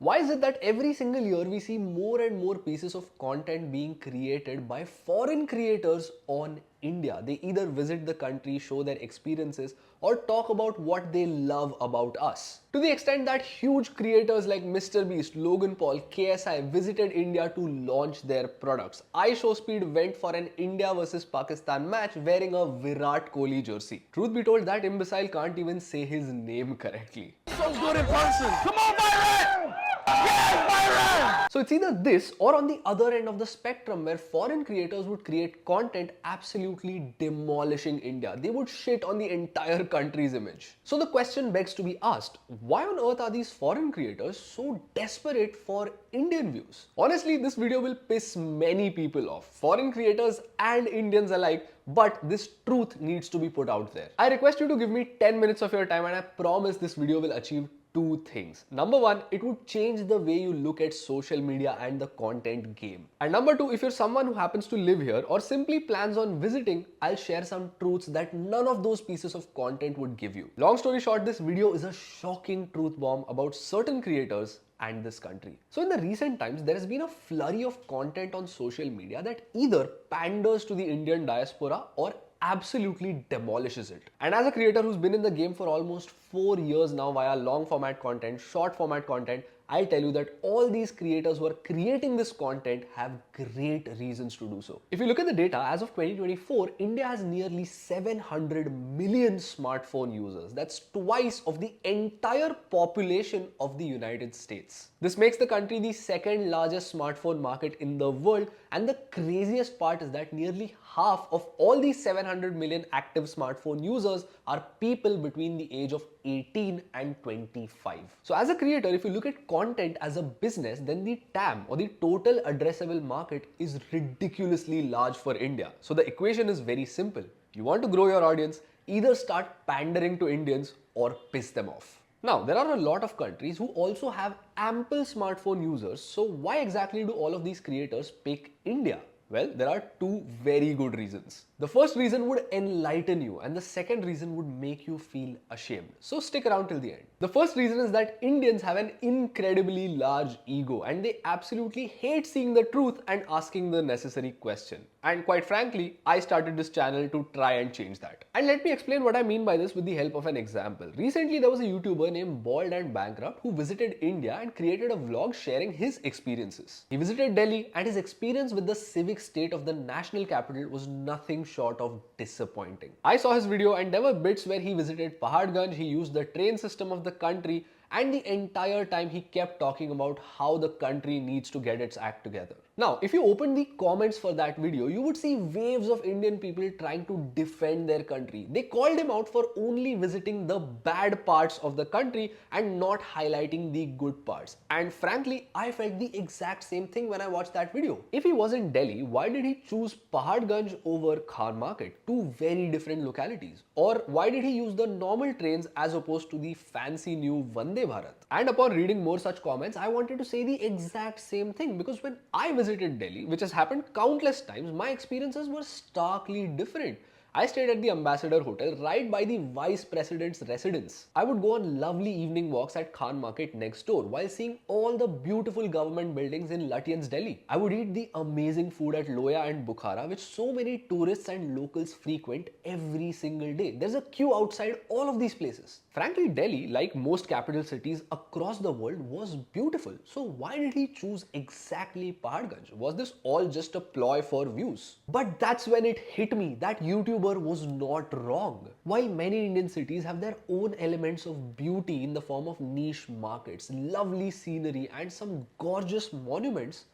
Why is it that every single year we see more and more pieces of content being created by foreign creators on India? They either visit the country, show their experiences, or talk about what they love about us. To the extent that huge creators like Mr. Beast, Logan Paul, KSI visited India to launch their products. iShowSpeed went for an India versus Pakistan match wearing a Virat Kohli jersey. Truth be told, that imbecile can't even say his name correctly. So good in person. Come on, Byron! Yes, Byron! So it's either this or on the other end of the spectrum where foreign creators would create content absolutely demolishing India. They would shit on the entire country's image. So the question begs to be asked, why on earth are these foreign creators so desperate for Indian views? Honestly, this video will piss many people off, foreign creators and Indians alike, but this truth needs to be put out there. I request you to give me 10 minutes of your time and I promise this video will achieve two things. Number one, it would change the way you look at social media and the content game. And number two, if you're someone who happens to live here or simply plans on visiting, I'll share some truths that none of those pieces of content would give you. Long story short, this video is a shocking truth bomb about certain creators and this country. So in the recent times, there has been a flurry of content on social media that either panders to the Indian diaspora or absolutely demolishes it. And as a creator who's been in the game for almost 4 years now via long format content, short format content, I'll tell you that all these creators who are creating this content have great reasons to do so. If you look at the data, as of 2024, India has nearly 700 million smartphone users. That's twice of the entire population of the United States. This makes the country the second largest smartphone market in the world, and the craziest part is that nearly half of all these 700 million active smartphone users are people between the age of 18 and 25. So as a creator, if you look at content as a business, then the TAM or the total addressable market is ridiculously large for India. So the equation is very simple. You want to grow your audience, either start pandering to Indians or piss them off. Now, there are a lot of countries who also have ample smartphone users, so why exactly do all of these creators pick India? Well, there are two very good reasons. The first reason would enlighten you and the second reason would make you feel ashamed. So stick around till the end. The first reason is that Indians have an incredibly large ego and they absolutely hate seeing the truth and asking the necessary question. And quite frankly, I started this channel to try and change that. And let me explain what I mean by this with the help of an example. Recently, there was a YouTuber named Bald and Bankrupt who visited India and created a vlog sharing his experiences. He visited Delhi and his experience with the civic state of the national capital was nothing short of disappointing. I saw his video and there were bits where he visited Paharganj, he used the train system of the country, and the entire time he kept talking about how the country needs to get its act together. Now, if you open the comments for that video, you would see waves of Indian people trying to defend their country. They called him out for only visiting the bad parts of the country and not highlighting the good parts. And frankly, I felt the exact same thing when I watched that video. If he was in Delhi, why did he choose Paharganj over Khan Market? Two very different localities. Or why did he use the normal trains as opposed to the fancy new Vande Bharat? And upon reading more such comments, I wanted to say the exact same thing, because when I visited Delhi, which has happened countless times, my experiences were starkly different. I stayed at the Ambassador Hotel right by the Vice President's residence. I would go on lovely evening walks at Khan Market next door while seeing all the beautiful government buildings in Lutyens, Delhi. I would eat the amazing food at Loya and Bukhara, which so many tourists and locals frequent every single day. There's a queue outside all of these places. Frankly, Delhi, like most capital cities across the world, was beautiful. So why did he choose exactly Paharganj? Was this all just a ploy for views? But that's when it hit me that YouTuber was not wrong. While many Indian cities have their own elements of beauty in the form of niche markets, lovely scenery and some gorgeous monuments,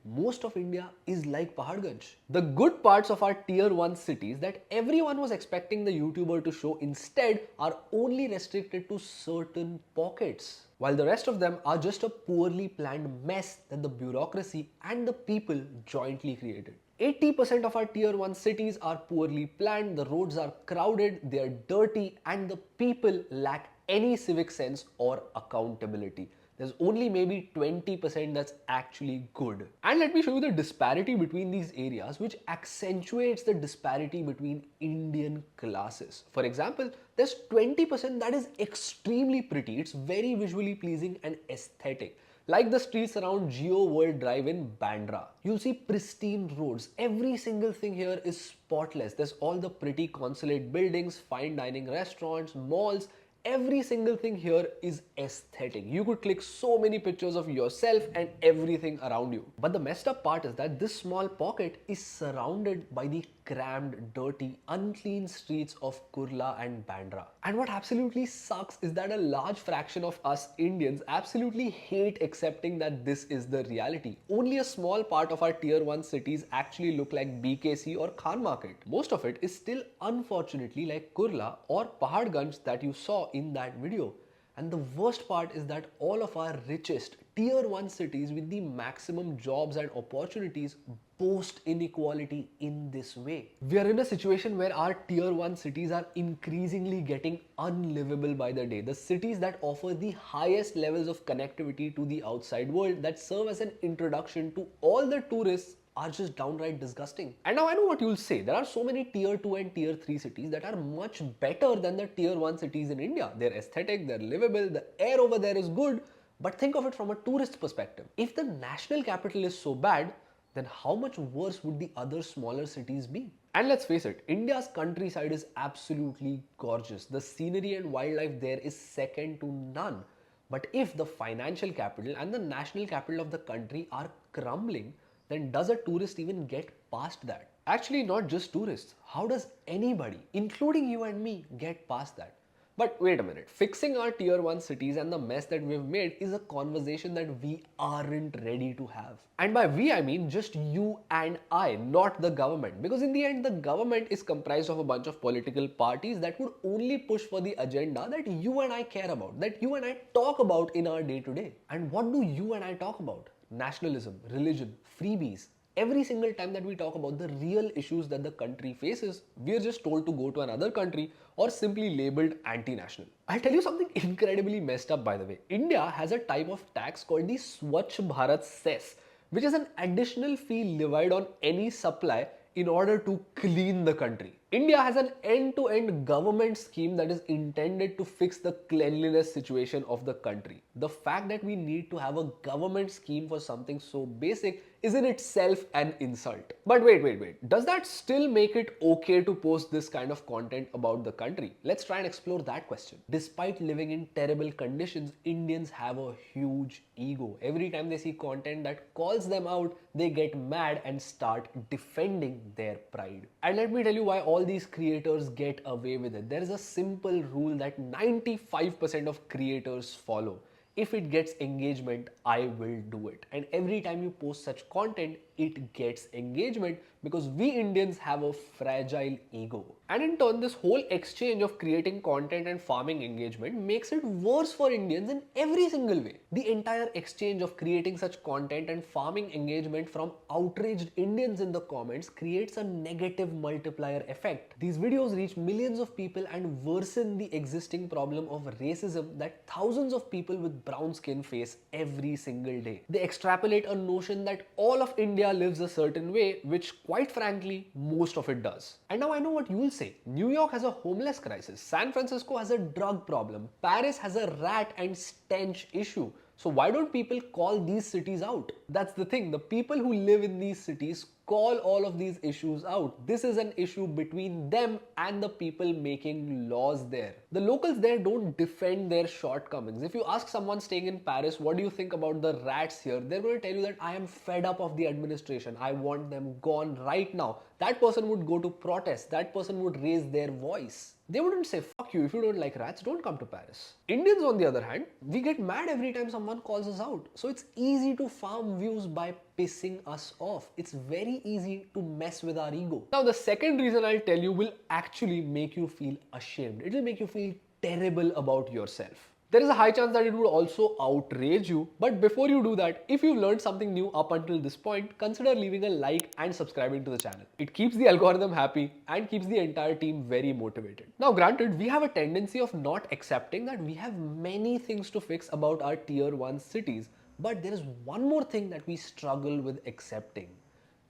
most of India is like Paharganj. The good parts of our tier 1 cities that everyone was expecting the YouTuber to show instead are only restricted to certain pockets, while the rest of them are just a poorly planned mess that the bureaucracy and the people jointly created. 80% of our tier 1 cities are poorly planned, the roads are crowded, they are dirty, and the people lack any civic sense or accountability. There's only maybe 20% that's actually good. And let me show you the disparity between these areas, which accentuates the disparity between Indian classes. For example, there's 20% that is extremely pretty, it's very visually pleasing and aesthetic. Like the streets around Geo World Drive in Bandra. You'll see pristine roads. Every single thing here is spotless. There's all the pretty consulate buildings, fine dining restaurants, malls. Every single thing here is aesthetic. You could click so many pictures of yourself and everything around you. But the messed up part is that this small pocket is surrounded by the crammed, dirty, unclean streets of Kurla and Bandra. And what absolutely sucks is that a large fraction of us Indians absolutely hate accepting that this is the reality. Only a small part of our tier 1 cities actually look like BKC or Khan Market. Most of it is still unfortunately like Kurla or Paharganj that you saw in that video. And the worst part is that all of our richest tier 1 cities with the maximum jobs and opportunities boast inequality in this way. We are in a situation where our tier 1 cities are increasingly getting unlivable by the day. The cities that offer the highest levels of connectivity to the outside world, that serve as an introduction to all the tourists, are just downright disgusting. And now I know what you'll say. There are so many tier 2 and tier 3 cities that are much better than the tier 1 cities in India. They're aesthetic, they're livable, the air over there is good. But think of it from a tourist perspective. If the national capital is so bad, then how much worse would the other smaller cities be? And let's face it, India's countryside is absolutely gorgeous. The scenery and wildlife there is second to none. But if the financial capital and the national capital of the country are crumbling, then does a tourist even get past that? Actually, not just tourists. How does anybody, including you and me, get past that? But wait a minute, fixing our tier 1 cities and the mess that we've made is a conversation that we aren't ready to have. And by we, I mean just you and I, not the government. Because in the end, the government is comprised of a bunch of political parties that would only push for the agenda that you and I care about, that you and I talk about in our day to day. And what do you and I talk about? Nationalism, religion, freebies. Every single time that we talk about the real issues that the country faces, we are just told to go to another country or simply labeled anti-national. I'll tell you something incredibly messed up, by the way. India has a type of tax called the Swachh Bharat cess, which is an additional fee levied on any supply in order to clean the country. India has an end-to-end government scheme that is intended to fix the cleanliness situation of the country. The fact that we need to have a government scheme for something so basic is in itself an insult. But wait. Does that still make it okay to post this kind of content about the country? Let's try and explore that question. Despite living in terrible conditions, Indians have a huge ego. Every time they see content that calls them out, they get mad and start defending their pride. And let me tell you why all these creators get away with it. There is a simple rule that 95% of creators follow. If it gets engagement, I will do it. And every time you post such content, it gets engagement because we Indians have a fragile ego. And in turn, this whole exchange of creating content and farming engagement makes it worse for Indians in every single way. The entire exchange of creating such content and farming engagement from outraged Indians in the comments creates a negative multiplier effect. These videos reach millions of people and worsen the existing problem of racism that thousands of people with brown skin face every single day. They extrapolate a notion that all of India lives a certain way, which quite frankly, most of it does. And now I know what you will say. New York has a homeless crisis. San Francisco has a drug problem. Paris has a rat and stench issue. So why don't people call these cities out? That's the thing. The people who live in these cities call all of these issues out. This is an issue between them and the people making laws there. The locals there don't defend their shortcomings. If you ask someone staying in Paris, what do you think about the rats here? They're going to tell you that I am fed up of the administration. I want them gone right now. That person would go to protest. That person would raise their voice. They wouldn't say, fuck you, if you don't like rats, don't come to Paris. Indians, on the other hand, we get mad every time someone calls us out. So it's easy to farm views by pissing us off. It's very easy to mess with our ego. Now, the second reason I'll tell you will actually make you feel ashamed. It will make you feel terrible about yourself. There is a high chance that it would also outrage you. But before you do that, if you've learned something new up until this point, consider leaving a like and subscribing to the channel. It keeps the algorithm happy and keeps the entire team very motivated. Now, granted, we have a tendency of not accepting that we have many things to fix about our tier 1 cities. But there is one more thing that we struggle with accepting.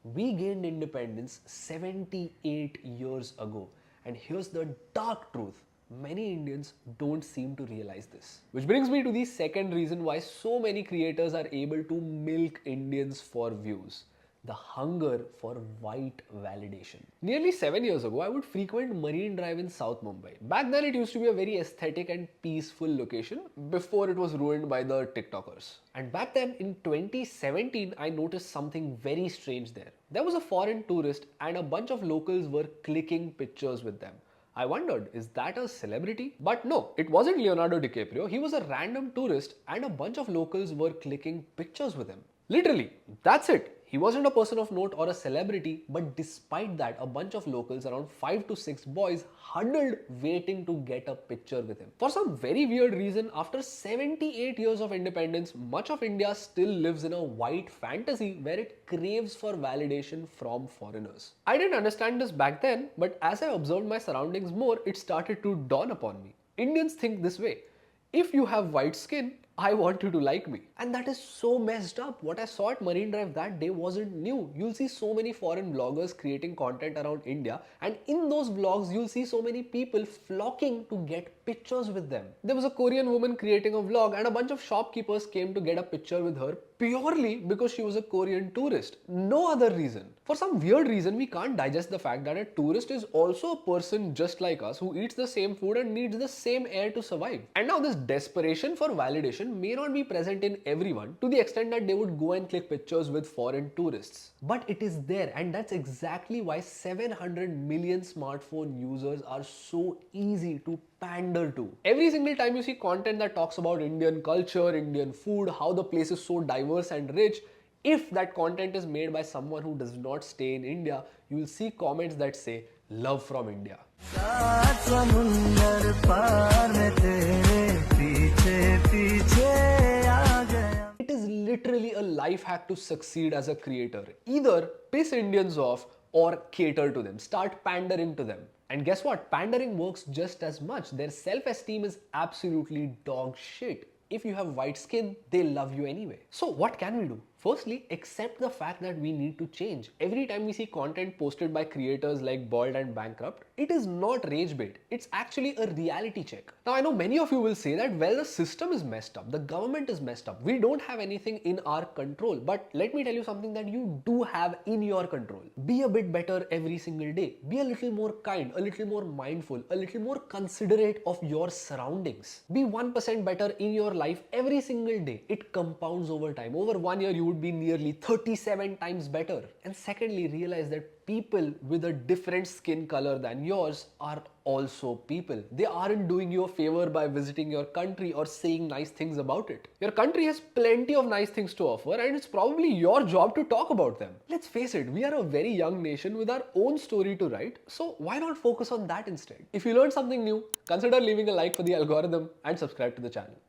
We gained independence 78 years ago. And here's the dark truth. many Indians don't seem to realize this. Which brings me to the second reason why so many creators are able to milk Indians for views. The hunger for white validation. Nearly 7 years ago, I would frequent Marine Drive in South Mumbai. Back then, it used to be a very aesthetic and peaceful location before it was ruined by the TikTokers. And back then, in 2017, I noticed something very strange there. There was a foreign tourist and a bunch of locals were clicking pictures with them. I wondered, is that a celebrity? But no, it wasn't Leonardo DiCaprio. He was a random tourist and a bunch of locals were clicking pictures with him. Literally, that's it. He wasn't a person of note or a celebrity, but despite that, a bunch of locals, around 5 to 6 boys, huddled waiting to get a picture with him. For some very weird reason, after 78 years of independence, much of India still lives in a white fantasy where it craves for validation from foreigners. I didn't understand this back then, but as I observed my surroundings more, it started to dawn upon me. Indians think this way. If you have white skin, I want you to like me. And that is so messed up. What I saw at Marine Drive that day wasn't new. You'll see so many foreign bloggers creating content around India, and in those vlogs, you'll see so many people flocking to get pictures with them. There was a Korean woman creating a vlog, and a bunch of shopkeepers came to get a picture with her purely because she was a Korean tourist. No other reason. For some weird reason, we can't digest the fact that a tourist is also a person just like us who eats the same food and needs the same air to survive. And now this desperation for validation may not be present in everyone to the extent that they would go and click pictures with foreign tourists. But it is there, and that's exactly why 700 million smartphone users are so easy to pander to. Every single time you see content that talks about Indian culture, Indian food, how the place is so diverse and rich, if that content is made by someone who does not stay in India, you will see comments that say, "Love from India." It is literally a life hack to succeed as a creator. Either piss Indians off or cater to them. Start pandering to them. And guess what? Pandering works just as much. Their self-esteem is absolutely dog shit. If you have white skin, they love you anyway. So what can we do? Firstly, accept the fact that we need to change. Every time we see content posted by creators like Bald and Bankrupt, it is not rage bait. It's actually a reality check. Now, I know many of you will say that, well, the system is messed up. The government is messed up. We don't have anything in our control. But let me tell you something that you do have in your control. Be a bit better every single day. Be a little more kind, a little more mindful, a little more considerate of your surroundings. Be 1% better in your life every single day. It compounds over time. Over 1 year, you would be nearly 37 times better. And secondly, realize that people with a different skin color than yours are also people. They aren't doing you a favor by visiting your country or saying nice things about it. Your country has plenty of nice things to offer, and it's probably your job to talk about them. Let's face it, we are a very young nation with our own story to write, so why not focus on that instead? If you learned something new, consider leaving a like for the algorithm and subscribe to the channel.